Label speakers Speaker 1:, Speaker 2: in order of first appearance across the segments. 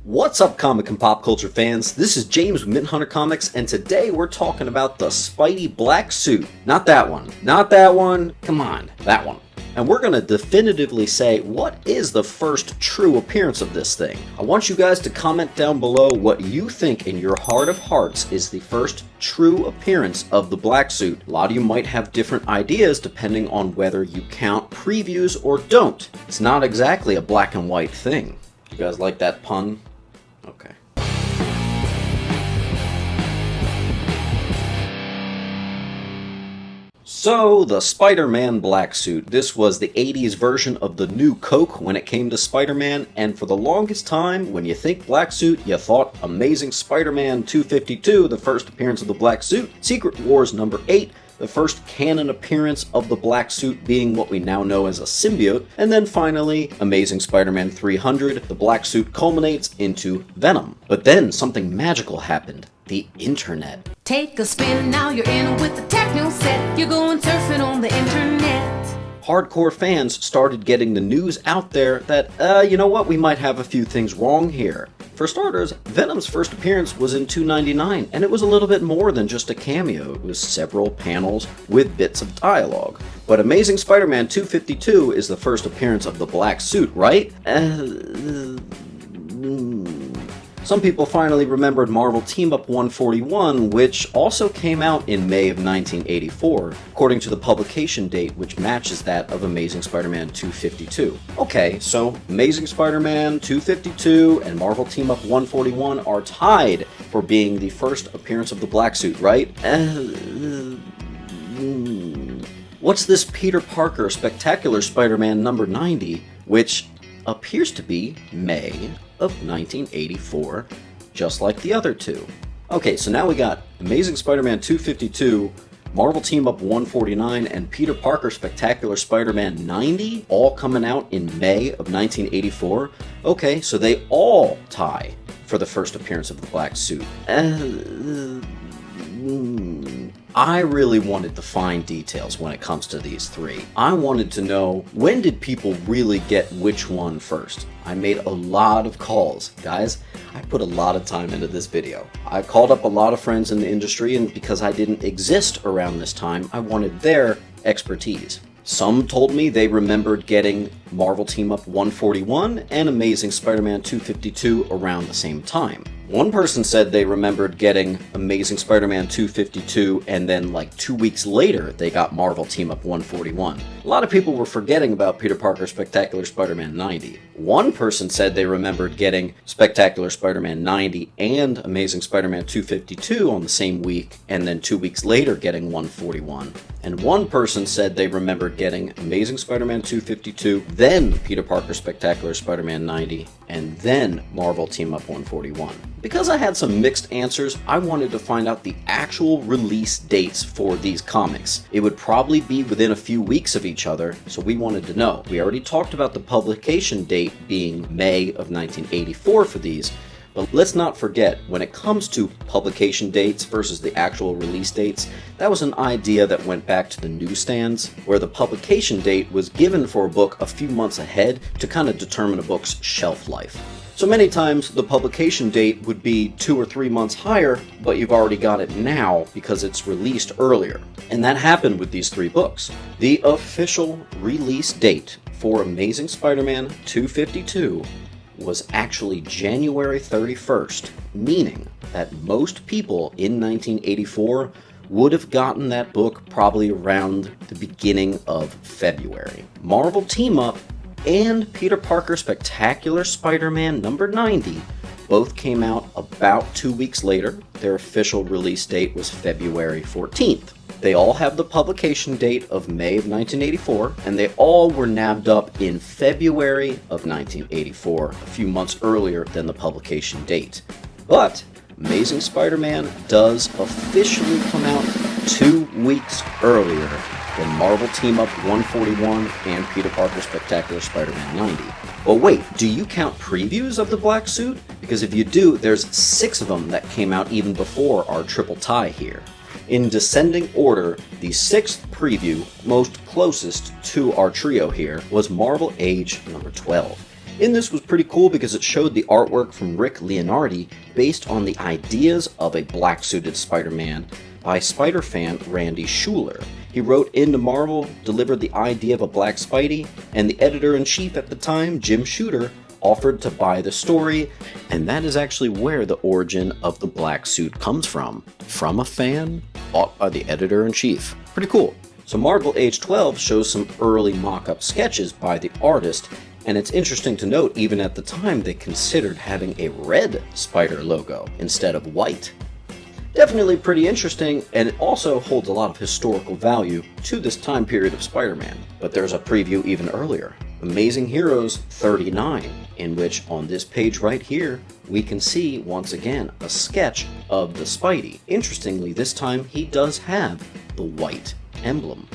Speaker 1: What's up, comic and pop culture fans? This is James with Mint Hunter Comics, and today we're talking about the Spidey black suit. Not that one. Not that one. Come on, that one. And we're going to definitively say what is the first true appearance of this thing. I want you guys to comment down below what you think in your heart of hearts is the first true appearance of the black suit. A lot of you might have different ideas depending on whether you count previews or don't. It's not exactly a black and white thing. You guys like that pun? Okay. So, the Spider-Man black suit. This was the 80s version of the new Coke when it came to Spider-Man, and for the longest time, when you think black suit, you thought Amazing Spider-Man 252, the first appearance of the black suit, Secret Wars number 8, the first canon appearance of the black suit being what we now know as a symbiote, and then finally, Amazing Spider-Man 300, the black suit culminates into Venom. But then something magical happened. The internet.
Speaker 2: Take a spin, now you're in with the techno set. You're going surfing on the internet.
Speaker 1: Hardcore fans started getting the news out there that, you know what, we might have a few things wrong here. For starters, Venom's first appearance was in 299, and it was a little bit more than just a cameo. It was several panels with bits of dialogue. But Amazing Spider-Man 252 is the first appearance of the black suit, right? Some people finally remembered Marvel Team Up 141, which also came out in May of 1984, according to the publication date, which matches that of Amazing Spider-Man 252. Okay, so Amazing Spider-Man 252 and Marvel Team Up 141 are tied for being the first appearance of the black suit, right? What's this Peter Parker Spectacular Spider-Man number 90, which appears to be May of 1984, just like the other two. Okay, so now we got Amazing Spider-Man 252, Marvel Team Up 149, and Peter Parker Spectacular Spider-Man 90, all coming out in May of 1984. Okay, so they all tie for the first appearance of the black suit. I really wanted to find details when it comes to these three. I wanted to know, when did people really get which one first? I made a lot of calls. Guys, I put a lot of time into this video. I called up a lot of friends in the industry, and because I didn't exist around this time, I wanted their expertise. Some told me they remembered getting Marvel Team Up 141 and Amazing Spider-Man 252 around the same time. One person said they remembered getting Amazing Spider-Man 252 and then like 2 weeks later they got Marvel Team Up 141. A lot of people were forgetting about Peter Parker Spectacular Spider-Man 90. One person said they remembered getting Spectacular Spider-Man 90 and Amazing Spider-Man 252 on the same week, and then 2 weeks later getting 141. And one person said they remembered getting Amazing Spider-Man 252, then Peter Parker Spectacular Spider-Man 90, and then Marvel Team Up 141. Because I had some mixed answers, I wanted to find out the actual release dates for these comics. It would probably be within a few weeks of each other, so we wanted to know. We already talked about the publication date being May of 1984 for these, but let's not forget, when it comes to publication dates versus the actual release dates, that was an idea that went back to the newsstands, where the publication date was given for a book a few months ahead to kind of determine a book's shelf life. So many times the publication date would be 2 or 3 months higher, but you've already got it now because it's released earlier. And that happened with these three books. The official release date for Amazing Spider-Man 252 was actually January 31st, meaning that most people in 1984 would have gotten that book probably around the beginning of February. Marvel Team Up and Peter Parker Spectacular Spider-Man number 90 both came out about 2 weeks later. Their official release date was February 14th. They all have the publication date of May of 1984, and they all were nabbed up in February of 1984, a few months earlier than the publication date. But Amazing Spider-Man does officially come out 2 weeks earlier than Marvel Team Up 141 and Peter Parker Spectacular Spider-Man 90. But wait, do you count previews of the black suit? Because if you do, there's 6 of them that came out even before our triple tie here. In descending order, the 6th preview, most closest to our trio here, was Marvel Age number 12. In this was pretty cool because it showed the artwork from Rick Leonardi based on the ideas of a black-suited Spider-Man by Spider fan Randy Schueller. He wrote into Marvel, delivered the idea of a black Spidey, and the editor-in-chief at the time, Jim Shooter, offered to buy the story, and that is actually where the origin of the black suit comes from a fan bought by the editor-in-chief. Pretty cool. So Marvel Age 12 shows some early mock-up sketches by the artist, and it's interesting to note even at the time they considered having a red spider logo instead of white. Definitely pretty interesting, and it also holds a lot of historical value to this time period of Spider-Man. But there's a preview even earlier, Amazing Heroes 39, in which on this page right here, we can see once again a sketch of the Spidey. Interestingly, this time he does have the white emblem.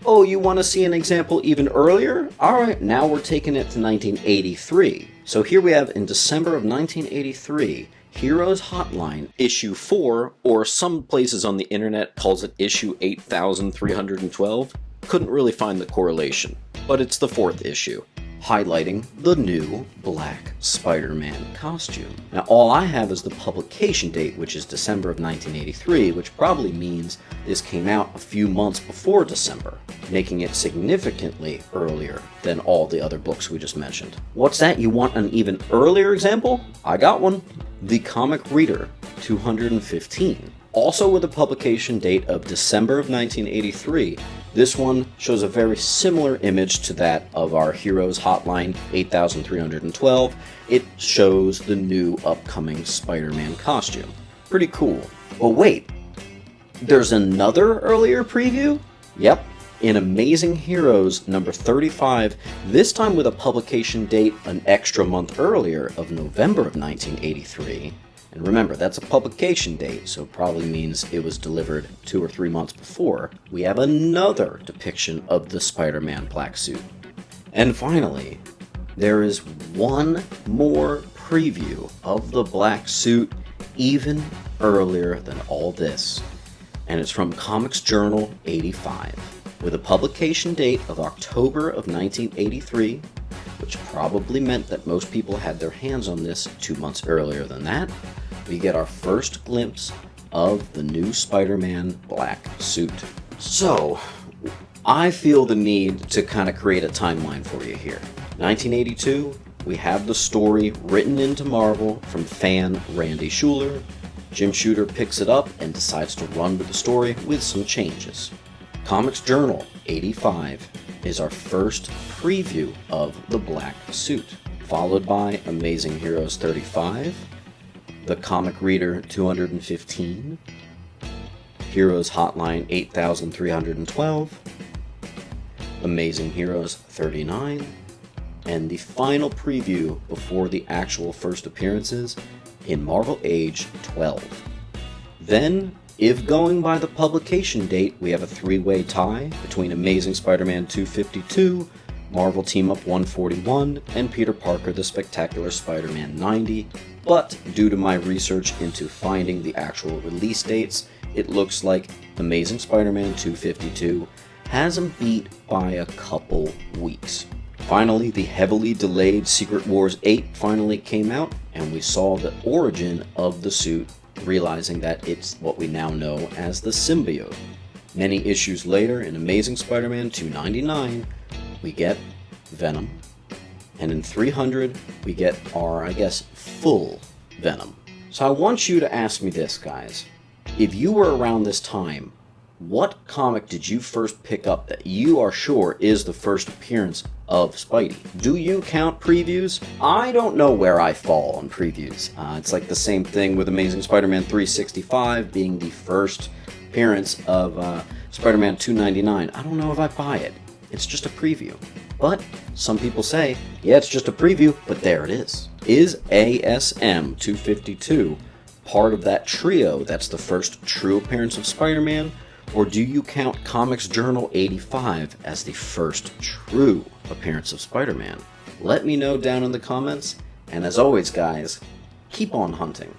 Speaker 1: Oh, you want to see an example even earlier? Alright, now we're taking it to 1983. So here we have in December of 1983, Heroes Hotline, issue 4, or some places on the internet calls it issue 8312. Couldn't really find the correlation, but it's the 4th issue, highlighting the new black Spider-Man costume. Now all I have is the publication date, which is December of 1983, which probably means this came out a few months before December, making it significantly earlier than all the other books we just mentioned. What's that? You want an even earlier example? I got one. The Comic Reader 215. Also with a publication date of December of 1983, this one shows a very similar image to that of our Heroes Hotline 8312. It shows the new upcoming Spider-Man costume. Pretty cool. But wait, there's another earlier preview? Yep, in Amazing Heroes number 35, this time with a publication date an extra month earlier of November of 1983. And remember, that's a publication date, so it probably means it was delivered 2 or 3 months before. We have another depiction of the Spider-Man black suit. And finally, there is one more preview of the black suit even earlier than all this. And it's from Comics Journal 85, with a publication date of October of 1983, which probably meant that most people had their hands on this 2 months earlier than that. We get our first glimpse of the new Spider-Man black suit. So, I feel the need to kind of create a timeline for you here. 1982, we have the story written into Marvel from fan Randy Schueller. Jim Shooter picks it up and decides to run with the story with some changes. Comics Journal 85 is our first preview of the black suit, followed by Amazing Heroes 35, The Comic Reader 215, Heroes Hotline 8312, Amazing Heroes 39, and the final preview before the actual first appearances in Marvel Age 12. Then, if going by the publication date, we have a 3-way tie between Amazing Spider-Man 252, Marvel Team-Up 141, and Peter Parker the Spectacular Spider-Man 90, but due to my research into finding the actual release dates, it looks like Amazing Spider-Man 252 has him beat by a couple weeks. Finally, the heavily delayed Secret Wars 8 finally came out, and we saw the origin of the suit, realizing that it's what we now know as the symbiote. Many issues later, in Amazing Spider-Man 299, we get Venom. And in 300, we get our, full Venom. So I want you to ask me this, guys. If you were around this time, what comic did you first pick up that you are sure is the first appearance of Spidey? Do you count previews? I don't know where I fall on previews. It's like the same thing with Amazing Spider-Man 365 being the first appearance of Spider-Man 299. I don't know if I buy it. It's just a preview. But some people say, yeah, it's just a preview, but there it is. Is ASM 252 part of that trio that's the first true appearance of Spider-Man? Or do you count Comics Journal 85 as the first true appearance of Spider-Man? Let me know down in the comments, and as always guys, keep on hunting.